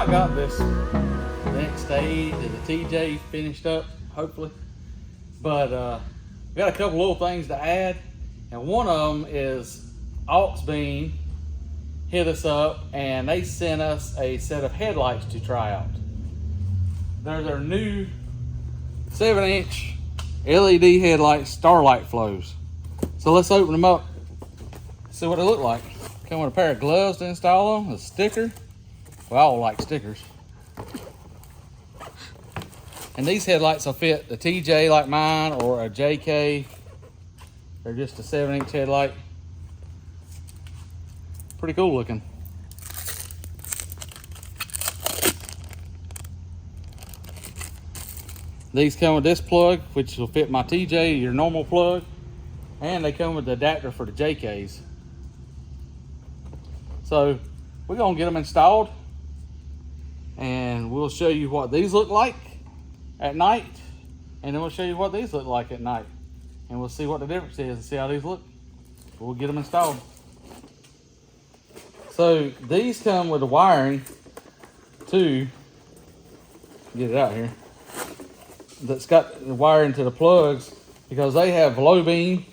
got this next stage and the TJ finished up, hopefully. But we got a couple little things to add, and one of them is Auxbeam hit us up and they sent us a set of headlights to try out. They're their new 7-inch LED headlights, Starlight Flows. So let's open them up, see what they look like. Come with a pair of gloves to install them, a sticker. We all like stickers. And these headlights will fit the TJ like mine or a JK. They're just a 7-inch headlight. Pretty cool looking. These come with this plug, which will fit my TJ, your normal plug. And they come with the adapter for the JKs. So we're gonna get them installed and we'll show you what these look like at night, and then we'll show you what these look like at night, and we'll see what the difference is and see how these look. We'll get them installed. So these come with the wiring to get it out here. That's got the wiring to the plugs because they have low beam,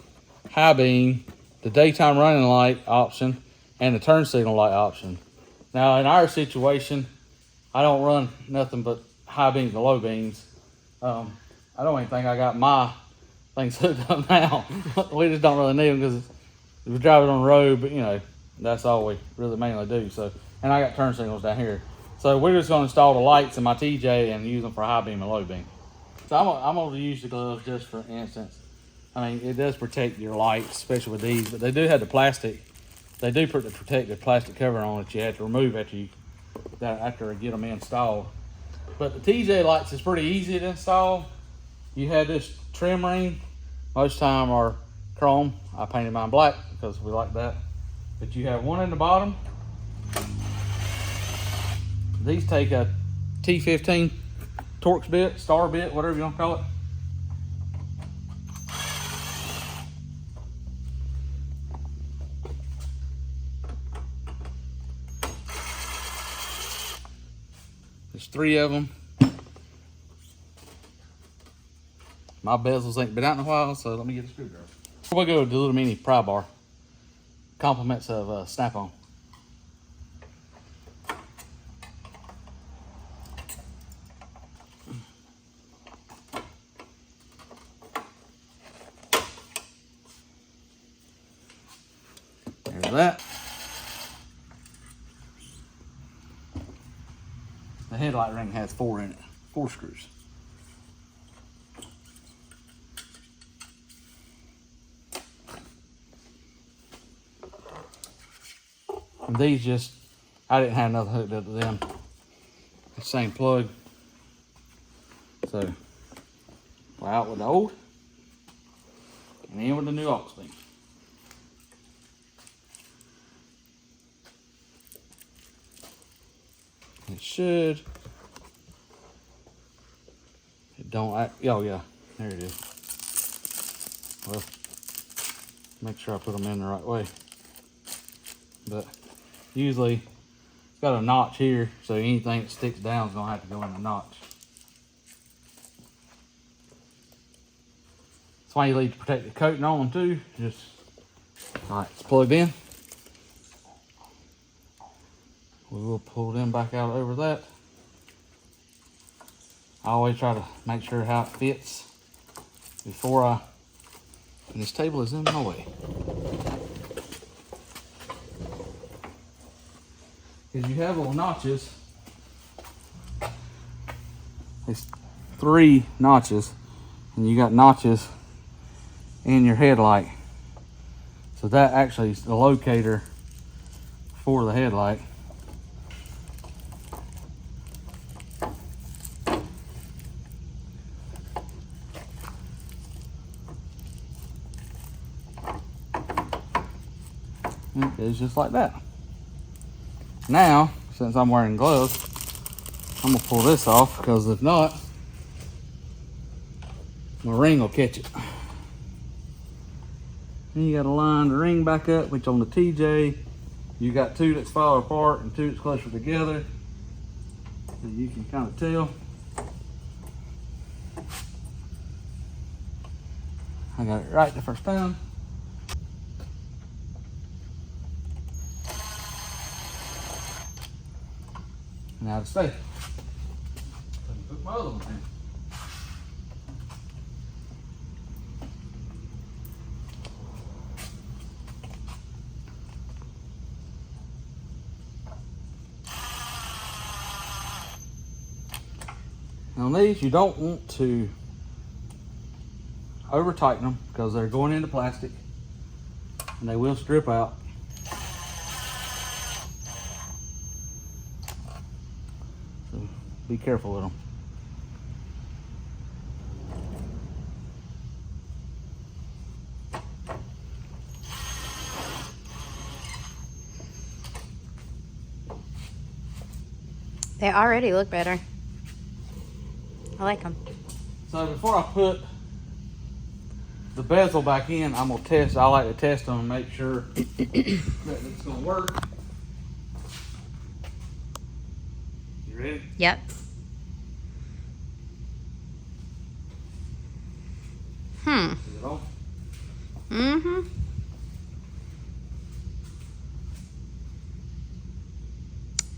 high beam, the daytime running light option, and the turn signal light option. Now in our situation, I don't run nothing but high beams and low beams. I don't even think I got my things hooked up now. We just don't really need them because we drive it on the road, but you know, that's all we really mainly do. So, and I got turn signals down here. So we're just gonna install the lights in my TJ and use them for high beam and low beam. So I'm gonna use the gloves just for instance. I mean, it does protect your lights, especially with these, but they do have the plastic. They do put the protective plastic cover on that you have to remove after you get them installed. But the TJ lights is pretty easy to install. You have this trim ring. Most time are chrome. I painted mine black because we like that. But you have one in the bottom. These take a T15 Torx bit, star bit, whatever you want to call it. There's 3 of them. My bezels ain't been out in a while, so let me get a screwdriver. Before we go to the little mini pry bar, compliments of Snap-on. There's that. The headlight ring has 4 in it, 4 screws. And these just, I didn't have another hooked up to them. The same plug. So, we're out with the old and in with the new Auxbeam. It should. It don't act. Oh yeah, there it is. Well, make sure I put them in the right way. But usually it's got a notch here, so anything that sticks down is gonna have to go in the notch. That's why you leave the protective coating on them too. Just all right, it's plugged in. We will pull them back out over that. I always try to make sure how it fits before and this table is in my way. Because you have little notches. There's 3 notches, and you got notches in your headlight. So that actually is the locator for the headlight. It goes just like that. Now, since I'm wearing gloves, I'm gonna pull this off because if not, my ring will catch it. Then you gotta line the ring back up, which on the TJ, you got 2 that's farther apart and 2 that's closer together. So you can kind of tell. I got it right the first time. Now to stay. Put my other one in. On these, you don't want to over tighten them because they're going into plastic and they will strip out. So be careful with them. They already look better. I like them. So before I put the bezel back in, I'm gonna test. I like to test them and make sure that it's gonna work. You ready? Yep. Is it on? Mm-hmm.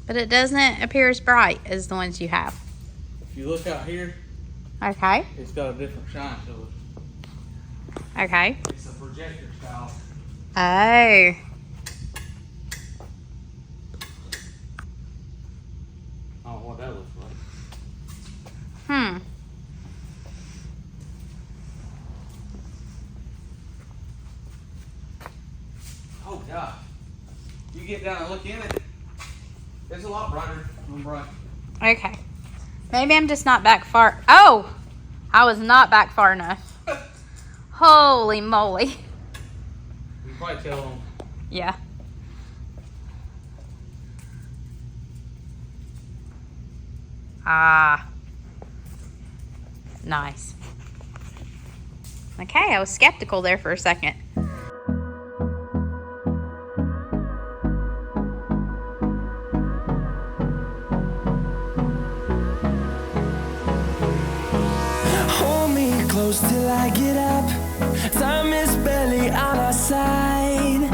But it doesn't appear as bright as the ones you have. If you look out here, Okay. it's got a different shine to it. Okay. It's a projector style. Oh. Oh, what that looks like. Hmm. Oh God! You get down and look in it. It's a lot brighter than bright. Okay. Maybe I'm just not back far. Oh! I was not back far enough. Holy moly. You can probably tell them. Yeah. Ah. Nice. Okay, I was skeptical there for a second. Hold me close till I get up. Time is barely on our side.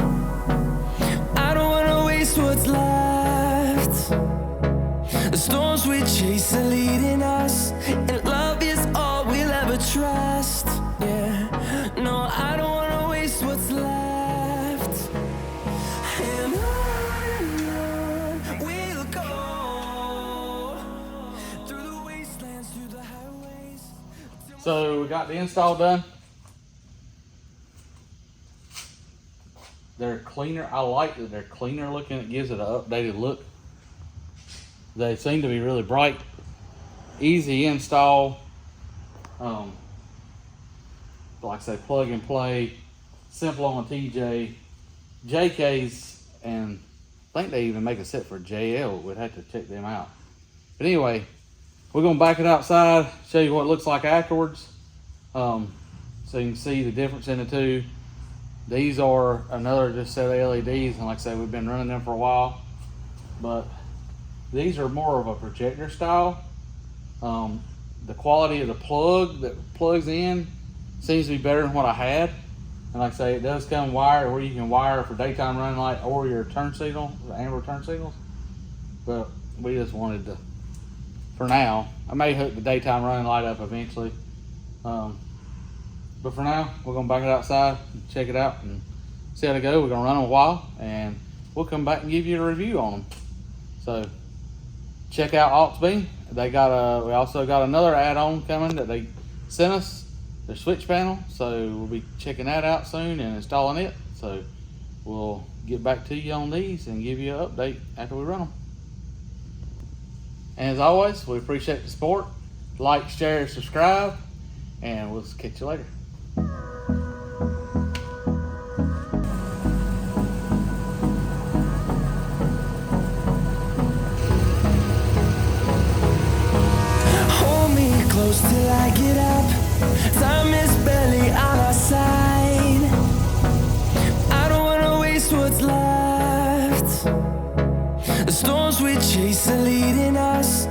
I don't wanna waste what's left. The storms we chase are leading us, and love is all we'll ever trust. Yeah, no, I don't wanna waste what's left. And on we'll go through the wastelands, through the highways. So we got the install done. They're cleaner. I like that they're cleaner looking. It gives it an updated look. They seem to be really bright, easy install. Like I say, plug and play, simple on a TJ, JKs, and I think they even make a set for JL. We'd have to check them out. But anyway, we're gonna back it outside, show you what it looks like afterwards, so you can see the difference in the two. These are another just set of LEDs, and like I say, we've been running them for a while, but these are more of a projector style. The quality of the plug that plugs in seems to be better than what I had. And like I say, it does come wired where you can wire for daytime running light or your turn signal, the amber turn signals. But we just wanted to, for now, I may hook the daytime running light up eventually. But for now, we're gonna back it outside and check it out and see how they go. We're gonna run them a while and we'll come back and give you a review on them. So check out Auxbeam. They got we also got another add-on coming that they sent us, their switch panel. So we'll be checking that out soon and installing it. So we'll get back to you on these and give you an update after we run them. And as always, we appreciate the support. Like, share, subscribe, and we'll catch you later. Close till I get up. Time is barely on our side. I don't wanna waste what's left. The storms we chase are leading us,